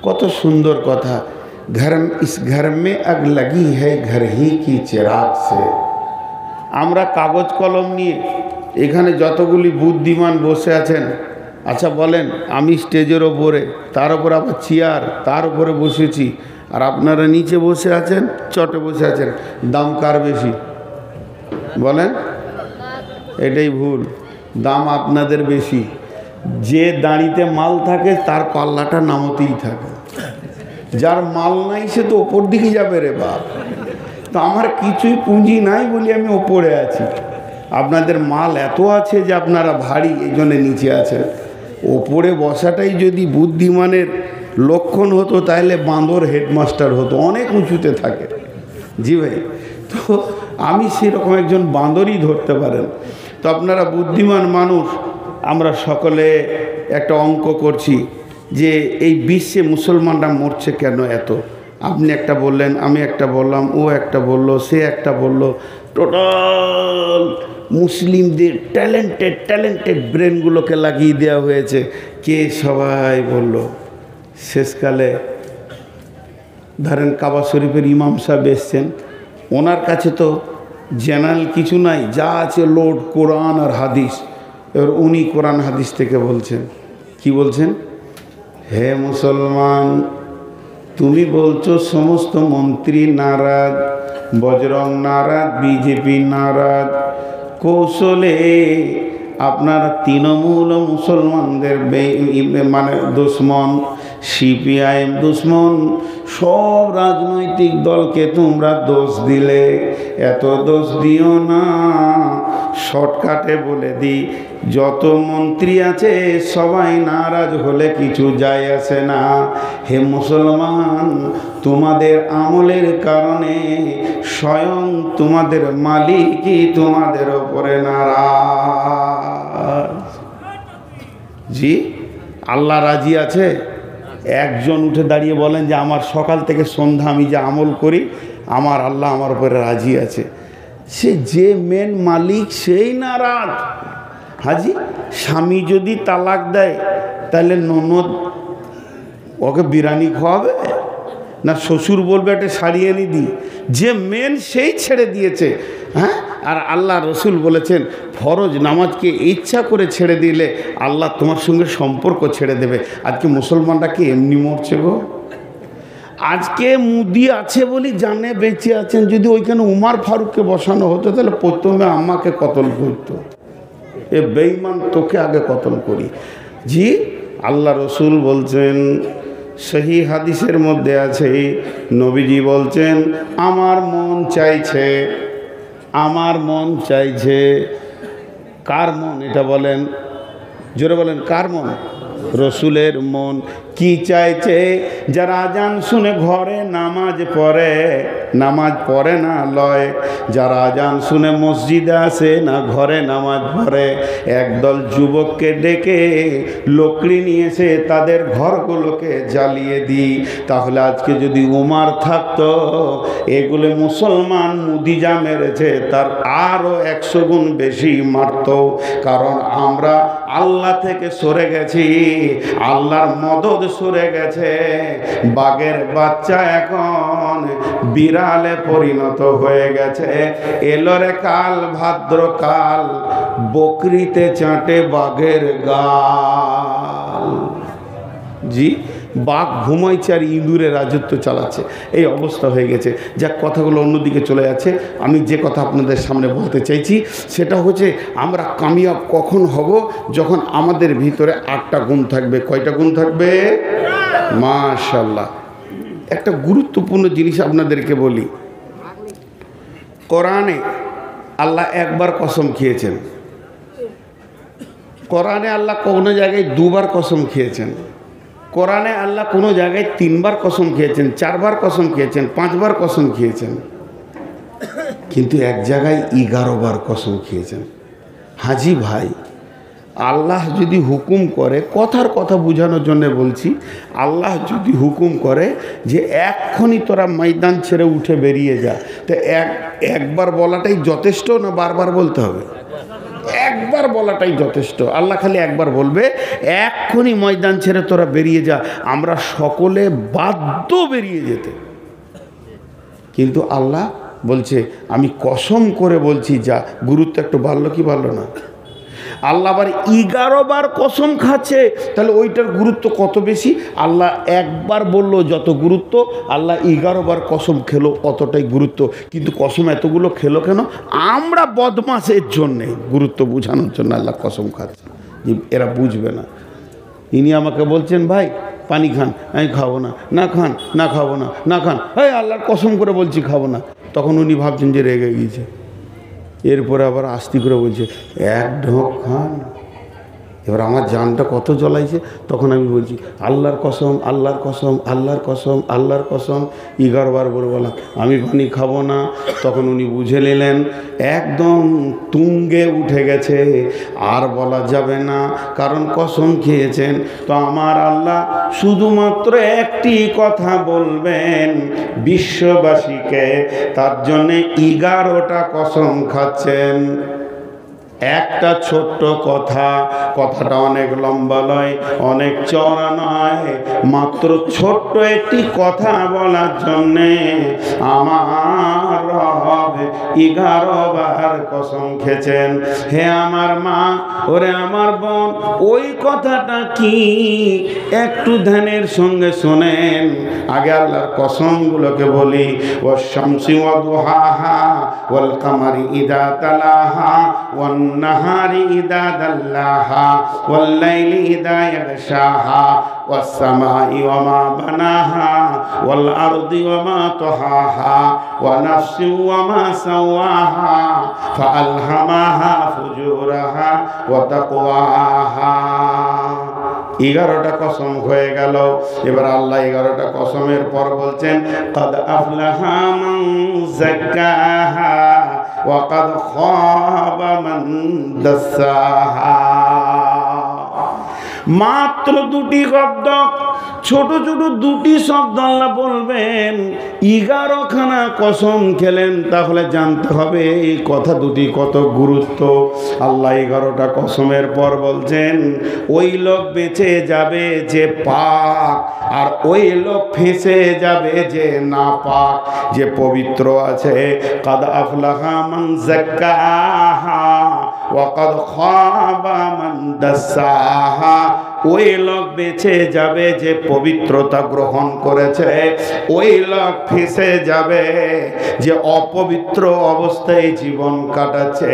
কত সুন্দর কথা। इस घर में आग लगी है घर ही की चिराग से। আমরা কাগজ কলম নিয়ে এখানে যতগুলি বুদ্ধিমান বসে আছেন, আচ্ছা বলেন, আমি স্টেজের ওপরে, তার উপর আবার চেয়ার, তার উপরে বসেছি, আর আপনারা নিচে বসে আছেন, চটে বসে আছেন, দাম কার বেশি বলেন? এটাই ভুল, দাম আপনাদের বেশি। যে দাঁড়িতে মাল থাকে তার পাল্লাটা নামতেই থাকে, যার মাল নাই সে তো ওপর দিকে যাবে রে বাপ। তো আমার কিছুই পুঁজি নাই বলি আমি ওপরে আছি, আপনাদের মাল এত আছে যে আপনারা ভারী, এই জন্যে নিচে আছেন। ওপরে বসাটাই যদি বুদ্ধিমানের লক্ষণ হতো তাহলে বাঁদর হেডমাস্টার হতো, অনেক উঁচুতে থাকে। জি ভাই, তো আমি সেরকম একজন বাঁদরই ধরতে পারেন। তো আপনারা বুদ্ধিমান মানুষ, আমরা সকলে একটা অঙ্ক করছি যে এই বিশ্বে মুসলমানরা মরছে কেন এত। আপনি একটা বললেন, আমি একটা বললাম, ও একটা বলল, সে একটা বলল, টোটাল মুসলিমদের ট্যালেন্টেড ব্রেনগুলোকে লাগিয়ে দেওয়া হয়েছে। কে সবাই বলল। শেষকালে ধরেন কাবা শরীফের ইমাম সাহেব এসছেন, ওনার কাছে তো জেনারেল কিছু নাই, যা আছে লোড কোরআন আর হাদিস। এবার উনি কোরআন হাদিস থেকে বলছেন, কি বলছেন? হে মুসলমান, তুমি বলছো সমস্ত মন্ত্রী নারাজ, বজরং নারাজ, বিজেপি নারাজ, কৌশলে আপনার তৃণমূল মুসলমানদের মানে দুশ্মন, সিপিআইএম দুশ্মন, সব রাজনৈতিক দলকে তোমরা দোষ দিলে। এত দোষ দিও না, শর্টকাটে বলে দিই, যত মন্ত্রী আছে সবাই নারাজ হলে কিছু যায় আসে না। হে মুসলমান, তোমাদের আমলের কারণে স্বয়ং তোমাদের মালিকই তোমাদের ওপরে নারাজ। জি, আল্লাহ রাজি আছে? একজন উঠে দাঁড়িয়ে বলেন যে আমার সকাল থেকে সন্ধ্যা আমি যে আমল করি, আমার আল্লাহ আমার উপরে রাজি আছে। সে যে মেন মালিক সেই নারাজ। হাজি, স্বামী যদি তালাক দেয় তাহলে ননদ ওকে বিরিয়ানি খাওয়াবে না শ্বশুর বলবে একটা শাড়ি এনে দিই? যে মেন সেই ছেড়ে দিয়েছে। হ্যাঁ, আর আল্লাহ রসুল বলেছেন ফরজ নামাজকে ইচ্ছা করে ছেড়ে দিলে আল্লাহ তোমার সঙ্গে সম্পর্ক ছেড়ে দেবে। আজকে মুসলমানরা কি এমনি মরছে গো? আজকে মুদি আছে বলি জানে বেঁচে আছেন। যদি ওইখানে উমার ফারুককে বসানো হতো তাহলে প্রথমে আমাকে কতল করতো। এ বেঈমান, তোকে আগে কতল করি। জি, আল্লাহ রসুল বলছেন, সহি হাদিসের মধ্যে আছে, নবীজি বলছেন আমার মন চাইছে, আমার মন চাইছে। কার মন এটা বলেন? জোরে বলেন, কার মন? রসুলের মন। কি চাইছে? যারা আজান শুনে ঘরে নামাজ পড়ে, নামাজ পড়ে না লয়, যারা আজান শুনে মসজিদে আসে না ঘরে নামাজ পড়ে, একদল যুবককে ডেকে লকড়ি নিয়ে এসে তাদের ঘরগুলোকে জ্বালিয়ে দিই। তাহলে আজকে যদি উমার থাকতো, এগুলো মুসলমান মুদিজা মেরেছে তার আরও 100 গুণ বেশি মারত। কারণ আমরা আল্লাহ থেকে সরে গেছি, আল্লাহর মদদ সরে গেছে। বাঘের বাচ্চা এখন বিড়ালে পরিণত হয়ে গেছে। এলো রে কাল, ভাদ্রকাল, বকরিতে চাটে বাঘের গাল। জি, বাঘ ঘুমাইছে আর ইঁদুরে রাজত্ব চালাচ্ছে, এই অবস্থা হয়ে গেছে। যা কথাগুলো অন্যদিকে চলে যাচ্ছে, আমি যে কথা আপনাদের সামনে বলতে চাইছি সেটা হচ্ছে আমরা কামিয়াব কখন হব? যখন আমাদের ভিতরে 8টা গুণ থাকবে। কয়টা গুণ থাকবে? মাশাআল্লাহ। একটা গুরুত্বপূর্ণ জিনিস আপনাদেরকে বলি, কোরআনে আল্লাহ একবার কসম খেয়েছেন, কোরআনে আল্লাহ কোনো জায়গায় 2বার কসম খেয়েছেন, কোরআনে আল্লাহ কোনো জায়গায় 3বার কসম খেয়েছেন, 4বার কসম খেয়েছেন, 5বার কসম খেয়েছেন, কিন্তু এক জায়গায় 11বার কসম খেয়েছেন। হাজি ভাই, আল্লাহ যদি হুকুম করে, কথার কথা বোঝানোর জন্য বলছি, আল্লাহ যদি হুকুম করে যে এক্ষুনি তোরা ময়দান ছেড়ে উঠে বেরিয়ে যা, তো একবার বলাটাই যথেষ্ট না বারবার বলতে হবে? একবার বলাটাই যথেষ্ট। আল্লাহ খালি একবার বলবে, এক্ষুনি ময়দান ছেড়ে তোরা বেরিয়ে যা। আমরা সকলে বাধ্য বেরিয়ে যেতে, কিন্তু আল্লাহ বলছে আমি কসম করে বলছি যা। গুরুত্ব একটু বাড়লো কি বাড়লো না? আল্লাহ আবার 11 বার কসম খাচ্ছে, তাহলে ওইটার গুরুত্ব কত বেশি। আল্লাহ একবার বলল যত গুরুত্ব, আল্লাহ 11 বার কসম খেলো অতটাই গুরুত্ব। কিন্তু কসম এতগুলো খেলো কেন? আমরা বদমাশের জন্যে, গুরুত্ব বোঝানোর জন্য আল্লাহ কসম খাচ্ছে, যে এরা বুঝবে না। ইনি আমাকে বলছেন ভাই পানি খান, আমি খাবো না। না খান, না খাবো না, না খান। হ্যাঁ আল্লাহর কসম করে বলছি খাবো না। তখন উনি ভাবছেন যে রেগে গিয়েছে। এরপরে আবার আস্তে করে বলছে এক ঢোক খান। এবার আমার জানটা কত জ্বলাইছে। তখন আমি বলছি আল্লাহর কসম, আল্লাহর কসম, আল্লাহর কসম, আল্লাহর কসম। 11 বার বলে বললাম আমি পানি খাবো না। তখন উনি বুঝে নিলেন একদম তুঙ্গে উঠে গেছে, আর বলা যাবে না, কারণ কসম খেয়েছেন। তো আমার আল্লাহ শুধুমাত্র একটি কথা বলবেন বিশ্ববাসীকে, তার জন্যে 11টা কসম খাচ্ছেন। একটা ছোট্ট কথা, কথাটা অনেক লম্বা নয়, অনেক চওড়া নয়, মাত্র ছোট্ট একটি কথা বলার জন্যে আমার রব 11 বার কসম খেয়েছেন। হে আমার মা, ওরে আমার বোন, ওই কথাটা কি একটু ধ্যানের সঙ্গে শোনেন। আগে আল্লাহর কসমগুলোকে বলি, ওয়াশ শামসি ওয়া দুহাহা ওয়াল কামারি ইযা তালাহা ওয়ান নাহারি ইযা দাল্লাহা ওয়াল লাইলি ইযা ইয়াগশাহা ওয়াস সামাই ওয়া মা বানাহা ওয়াল আরদি ওয়া মা তাহাহা ওয়া নাফসি ওয়া মা সাওয়াহা ফাআলহামাহা ফুজুরাহা ওয়া তাকওয়াহা। 11টা কসম হয়ে গেল। এবার আল্লাহ 11টা কসমের পর বলছেন কাদ আফলাহা মান যাক্কাহা ওয়া কাদ খাবা মান দাসাহা। মাত্র 2টি শব্দ, ছোট ছোট 2টি শব্দ আল্লাহ বলবেন। 11খানা কসম খেলেন, তাহলে জানতে হবে এই কথা দুটি কত গুরুত্ব। আল্লাহ 11টা কসমের পর বলছেন ওই লোক বেঁচে যাবে যে পাক, আর ওই লোক ফেঁসে যাবে যে না পাক, যে পবিত্র আছে। কাদ আফলাহা মান যাক্কাহা ওয়া কাদ খাবা মান দাসাহা। ওই লোক বেঁচে যাবে যে পবিত্রতা গ্রহণ করেছে, ওই লোক ফেঁসে যাবে যে অপবিত্র অবস্থায় জীবন কাটাচ্ছে।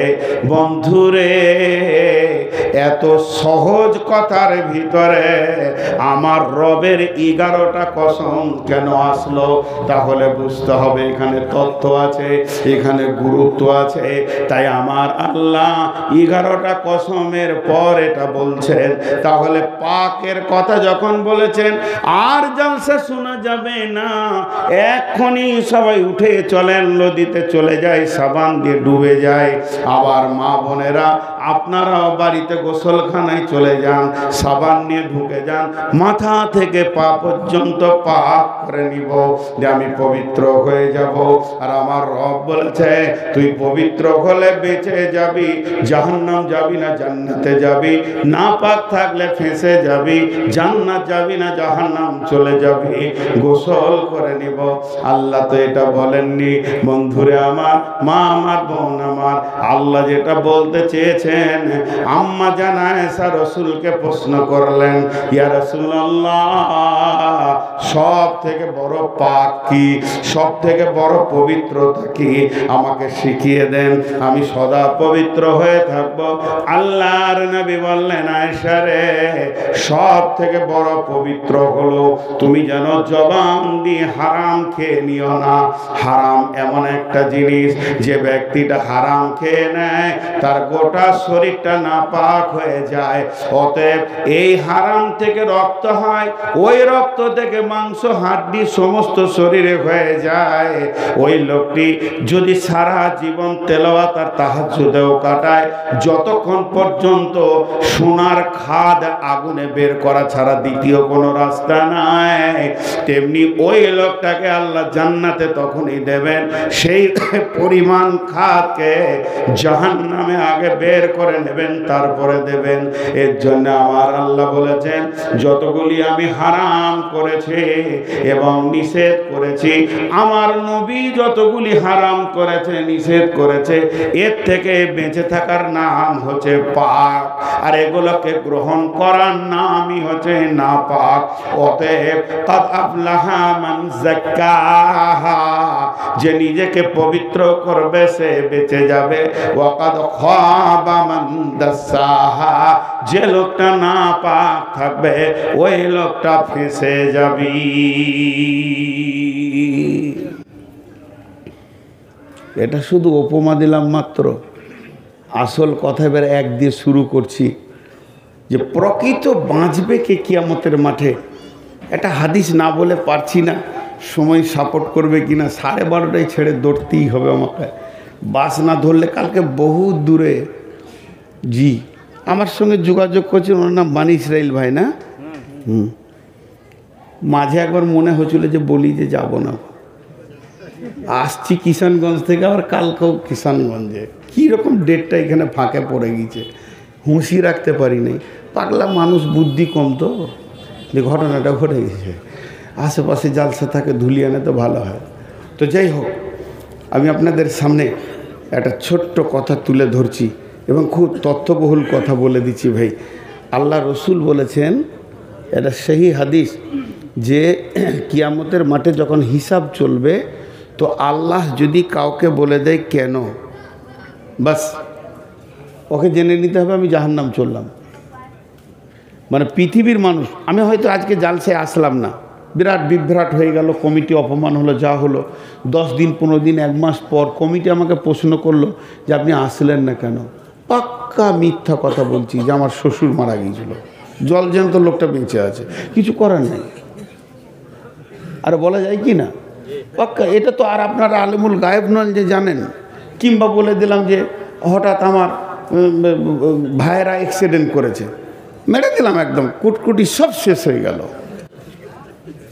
বন্ধুরে, এত সহজ কথার ভিতরে আমার রবের 11টা কসম কেন আসলো? তাহলে বুঝতে হবে এখানে তথ্য আছে, এখানে গুরুত্ব আছে। তাই আমার আল্লাহ 11টা কসমের পর এটা বলছেন। তাহলে পাকের কথা যখন বলেছেন আর জালসা শোনা যাবে না, এক্ষুনি সবাই উঠে চলেন, নদীতে চলে যায়, সাবান দিয়ে ডুবে যায়। আবার মা বোনেরা আপনারাও বাড়িতে গোসলখানায় চলে যান, সাবান নিয়ে ঢুকে যান, মাথা থেকে পা পর্যন্ত পাক করে নিব, যে আমি পবিত্র হয়ে যাব। আর আমার রব বলেছে তুই পবিত্র হলে বেঁচে যাবি, জাহান্নাম যাবি না জান্নাতে যাবি। না পাক থাকলে ফেঁসে যাবি, জান্নাত যাবি না জাহান্নাম চলে যাবি। গোসল করে নিব। আল্লাহ তো এটা বলেননি। বন্ধুরে আমার, মা আমার, বোন আমার, আল্লাহ যেটা বলতে চেয়েছেন, আম্মা জানা আয়েশা রাসূলকে প্রশ্ন করলেন, ইয়া রাসূলুল্লাহ, সব থেকে বড় পাক কি, সব থেকে বড় পবিত্রতা কি, আমাকে শিখিয়ে দেন, আমি সদা পবিত্র হয়ে থাকব। আল্লাহর নবী বললেন, আয়েশা রে, সব থেকে বড় পবিত্র হলো তুমি যেন জবান দিয়ে হারাম খেয়ে নিও না। হারাম এমন একটা জিনিস, যে ব্যক্তিটা হারাম খেয়ে নেয় তার গোটা শরীরটা নাপাক হয়ে যায়। অতএব এই হারাম থেকে রক্ত হয়, ওই রক্ত থেকে মাংস হাড্ডি সমস্ত শরীরে হয়ে যায়। ওই লোকটি যদি সারা জীবন তেলাওয়াত আর তাহাজ্জুদেও কাটায়, যতক্ষণ পর্যন্ত সোনার খাদ আগুন আগুনে বের করা ছাড়া দ্বিতীয় কোনো রাস্তা নাই, তেমনি ওই লোকটাকে আল্লাহ জান্নাতে তখনই দেবেন সেই পরিমাণ খাতকে জাহান্নামে আগে বের করে নেবেন, তারপরে দেবেন। এর জন্য আমার আল্লাহ বলেছেন, যতগুলি আমি হারাম করেছি এবং নিষেধ করেছি, আমার নবী যতগুলি হারাম করেছে, নিষেধ করেছে, এর থেকে বেঁচে থাকার নাম হচ্ছে পাক, আর এগুলোকে গ্রহণ করার নামই হচ্ছে না পাক। অতএব কাদ আফলাহা মান যাক্কাহা, যে নিজেকে পবিত্র করবে সে বেঁচে যাবে। ওয়া কাদ খাবা মান দাসাহা, যে লোকটা না পাক থাকবে ওই লোকটা ফেঁসে যাবে। এটা শুধু উপমা দিলাম মাত্র, আসল কথা এবার এক দিয়ে শুরু করছি যে প্রকৃত বাঁচবে কে কিয়ামতের মাঠে। একটা হাদিস না বলে পারছি না, সময় সাপোর্ট করবে কিনা। 12:30টায় ছেড়ে দৌড়তেই হবে আমাকে, বাস না ধরলে কালকে বহু দূরে। জি, আমার সঙ্গে যোগাযোগ করছেন, ওনার নাম বানি ইসরাইল ভাই না? মাঝে একবার মনে হচ্ছিল যে বলি যে যাব না, আসছি কিষানগঞ্জ থেকে, আবার কালকেও কিষানগঞ্জে। কীরকম ডেটটা এখানে ফাঁকে পড়ে গিয়েছে, হুঁশি রাখতে পারি নাই। পাগলা মানুষ, বুদ্ধি কম তো, যে ঘটনাটা ঘটে গেছে। আশেপাশে জালসা থাকে, ধুলিয়ানে তো ভালো হয়। তো যাই হোক, আমি আপনাদের সামনে একটা ছোট্ট কথা তুলে ধরছি এবং খুব তথ্যবহুল কথা বলে দিচ্ছি ভাই। আল্লাহ রসুল বলেছেন, এটা সেই হাদিস, যে কিয়ামতের মাঠে যখন হিসাব চলবে তো আল্লাহ যদি কাউকে বলে দেয় কেন, বাস ওকে জেনে নিতে হবে আমি জাহান্নাম চললাম। মানে পৃথিবীর মানুষ, আমি হয়তো আজকে জালসায় আসলাম না, বিরাট বিভ্রাট হয়ে গেল, কমিটি অপমান হলো, যা হলো। 10 দিন 15 দিন 1 মাস পর কমিটি আমাকে প্রশ্ন করলো যে আপনি আসলেন না কেন। পাক্কা মিথ্যা কথা বলছি যে আমার শ্বশুর মারা গিয়েছিল, জলজ্যান্ত লোকটা বেঁচে আছে, কিছু করার নেই। আর বলা যায় কি না? পাক্কা। এটা তো আর আপনারা আলেমুল গায়েব নন যে জানেন। কিংবা বলে দিলাম যে হঠাৎ আমার ভাইয়েরা অ্যাক্সিডেন্ট করেছে, মেরে দিলাম একদম, কুটকুটি সব শেষ হয়ে গেল।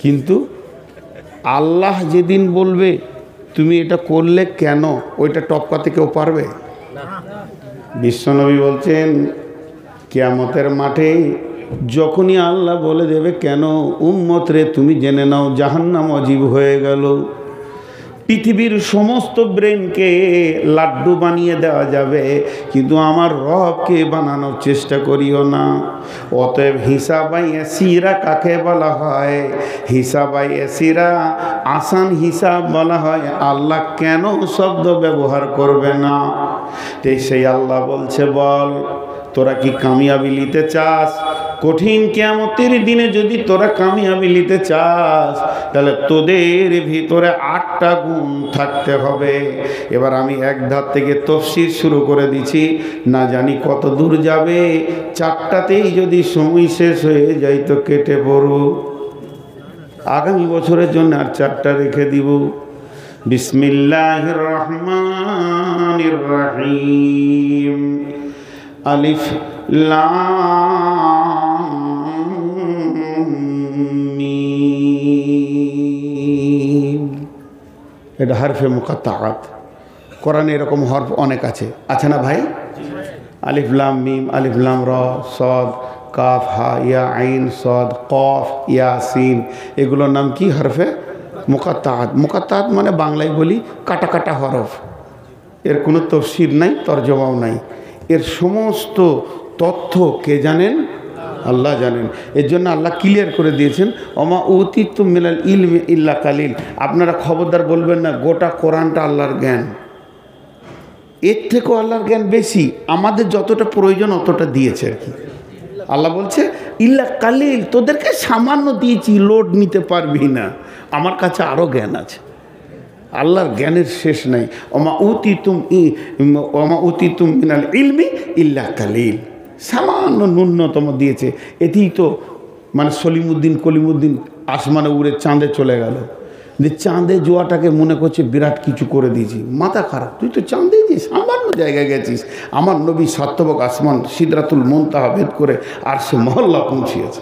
কিন্তু আল্লাহ যেদিন বলবে তুমি এটা করলে কেন, ওইটা টপকাতে কেউ পারবে? বিশ্বনবী বলছেন, কিয়ামতের মাঠে যখনই আল্লাহ বলে দেবে কেন, উম্মত রে তুমি জেনে নাও জাহান্নাম অজীব হয়ে গেল। পৃথিবীর সমস্ত ব্রেনকে লাড্ডু বানিয়ে দেওয়া যাবে, কিন্তু আমার রবকে বানানোর চেষ্টা করিও না। অতএব হিসাবাই এসিরা কাকে বলা হয়? হিসাবাই এসিরা, আসান হিসাব বলা হয়। আল্লাহ কেন শব্দ ব্যবহার করবে না? সেই আল্লাহ বলছে, বল তোরা কি কামিয়াবি নিতে চাস? কঠিন কিয়ামতের দিনে যদি তোরা কামিয়াবি নিতে চাস, তাহলে তোদের ভিতরে 8টা গুণ থাকতে হবে। এবার আমি এক ধার থেকে তফসির শুরু করে দিচ্ছি, না জানি কত দূর যাবে। 4টাতেই যদি সময় শেষ হয়ে যায় তো কেটে পড়ো, আগামী বছরের জন্য আর 4টা রেখে দিব। বিসমিল্লাহির রহমানির রহিম। আলিফ লাম মিম। এটা হরফে মুকাত্তাআত। কোরআনে এরকম হরফ অনেক আছে না ভাই? আলিফ লাম মিম, আলিফ লাম র, সদ, কাফ, হা, ইয়া, আইন, সদ, কফ, ইয়া, সিন, এগুলোর নাম কি? হরফে মুকাত্তাআত। মুকাত্তাআত মানে বাংলায় বলি কাটা কাটা হরফ। এর কোনো তফসির নাই, তরজমাও নাই। এর সমস্ত তথ্য কে জানেন? আল্লাহ জানেন। এর জন্য আল্লাহ ক্লিয়ার করে দিয়েছেন, ওমা উতিতুম মিনাল ইলমি ইল্লা কালিল। আপনারা খবরদার বলবেন না গোটা কোরআনটা আল্লাহর জ্ঞান। এর থেকেও আল্লাহর জ্ঞান বেশি, আমাদের যতটা প্রয়োজন অতটা দিয়েছে আর কি। আল্লাহ বলছে ইল্লা কালিল, তোদেরকে সামান্য দিয়েছি, লোড নিতে পারবি না, আমার কাছে আরও জ্ঞান আছে। আল্লাহর জ্ঞানের শেষ নাই। ওমা উতিতুম মিনাল ইলমি ইল্লা কালিল, সামান্য ন্যূনতম দিয়েছে। এতেই তো মানে কলিমুদ্দিন আসমানে উড়ে চাঁদে চলে গেল। যে চাঁদে জোয়াটাকে মনে করছে বিরাট কিছু করে দিয়েছি, মাথা খারাপ। তুই তো চাঁদে যে গেছিস, সামান্য জায়গায় গেছিস। আমার নবী সাতবক আসমান সিদরাতুল মুনতাহা ভেদ করে আর সে মহল্লা পৌঁছিয়েছে।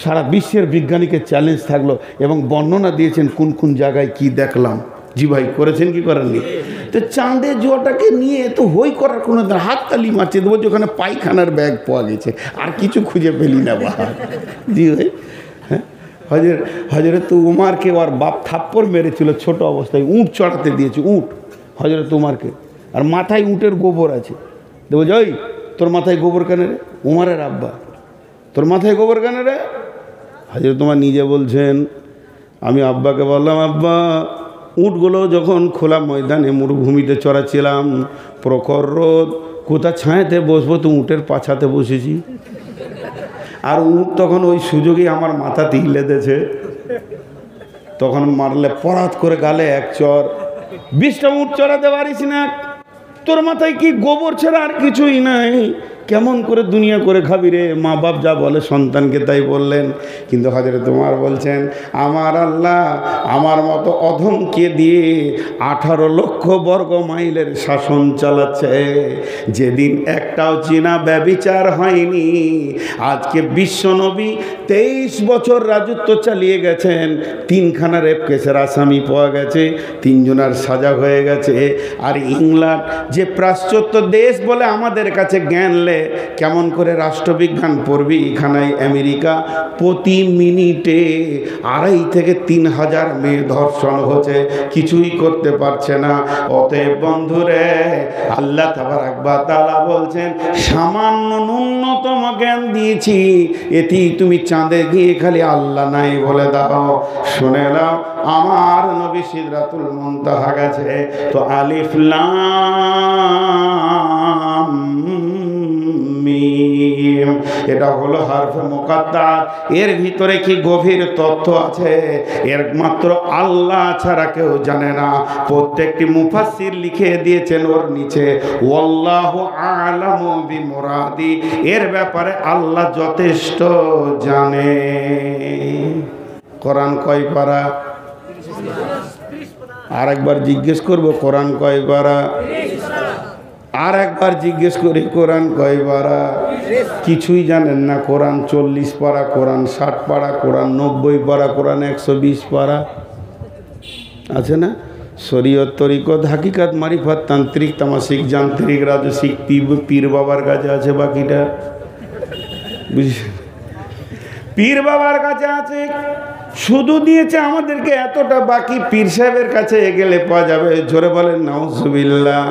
সারা বিশ্বের বিজ্ঞানীকে চ্যালেঞ্জ থাকলো এবং বর্ণনা দিয়েছেন কোন কোন জায়গায় কি দেখলাম। জি ভাই, করেছেন কি করেননি? তো চাঁদে জোয়াটাকে নিয়ে তো হই করার কোনো হাততালি মারছে দেবো যে ওখানে পায়খানার ব্যাগ পাওয়া গেছে, আর কিছু খুঁজে পেলি না বাবা। জি ভাই, হ্যাঁ, হজরত উমারকে ওর বাপ থাপ্পড় মেরেছিল ছোট অবস্থায়, উঁট চড়াতে দিয়েছে, উঁট হজরত উমারকে, আর মাথায় উঁটের গোবর আছে। দেবো যে ওই তোর মাথায় গোবর কেন রে? উমারের আব্বা, তোর মাথায় গোবর কেন রে? হজরত উমার নিজে বলছেন, আমি আব্বাকে বললাম, আব্বা উঁটগুলো যখন খোলা ময়দানে মরুভূমিতে চড়াচ্ছিলাম, প্রখর রোদ, কোথা ছায়াতে বসবো, তো উঁটের পাছাতে বসেছি। আর উঁট তখন ওই সুযোগেই আমার মাথাতে হিলেতেছে, তখন মারলে পরাত করে গালে এক চর। 20টা উঁট চড়াতে পারিস না, তোর মাথায় কি গোবর ছাড়া আর কিছুই নাই, কেমন করে দুনিয়া করে খাবি রে? মা বাপ যা বলে সন্তানকে তাই বললেন। কিন্তু হযরত ওমর বলছেন, আমার আল্লাহ আমার মতো অধমকে দিয়ে 18 লক্ষ বর্গ মাইলের শাসন চালাচ্ছে। যেদিন একটাও চীনা ব্যভিচার হয়নি, আজকে বিশ্বনবী 23 বছর রাজত্ব চালিয়ে গেছেন, 3খানা রেপ কেসের আসামি পাওয়া গেছে, 3 জনের সাজা হয়ে গেছে। আর ইংল্যান্ড যে পাশ্চাত্য দেশ বলে আমাদের কাছে জ্ঞান লে, কেমন করে রাষ্ট্রবিজ্ঞান পড়বি, এখানে আমেরিকা প্রতি মিনিটে 2.5 থেকে 3 হাজার মেয়ে ধর্ষণ হচ্ছে, কিছুই করতে পারছে না। অতএব বন্ধুরে, আল্লাহ তাবারক ওয়া তাআলা বলছেন, সামান্য ন্যূনতম জ্ঞান দিয়েছি, এতেই তুমি চাঁদে গিয়ে খালি আল্লাহ নাই বলে দাও। শুনে নাও, আমার নবী সিদরাতুল মুনতাহা গেছে, তো আলিফ লাম মিম, এটা হলো হরফে মুকাদ্দার। এর ভিতরে কি গভীর তথ্য আছে, এর মাত্র আল্লাহ ছাড়া কেউ জানে না। প্রত্যেকটি মুফাসসির লিখে দিয়েছেন ওর নিচে, ওয়াল্লাহু আ'লামু বিমুরাদি, এর ব্যাপারে আল্লাহ যথেষ্ট জানে। কোরআন কয় পারা? আর একবার জিজ্ঞেস করব, কোরআন কয় পারা? আর একবার জিজ্ঞেস করি, কোরআন কয় পারা? কিছুই জানেন না। কোরআন 40 পারা, কোরআন 60 পারা, কোরআন 90 পারা, কোরআন 120 পারা আছে না? শরীয়ত, তরিকত, হাকিকাত, মারিফাত, তান্ত্রিক, তামাসিক, যান্ত্রিক, রাজসিক, পীর বাবার কাছে আছে বাকিটা, বুঝছেন? পীর বাবার কাছে আছে, শুধু দিয়েছে আমাদেরকে এতটা, বাকি পীর সাহেবের কাছে গেলে পাওয়া যাবে। জোরে বলেন নাউজুবিল্লাহ।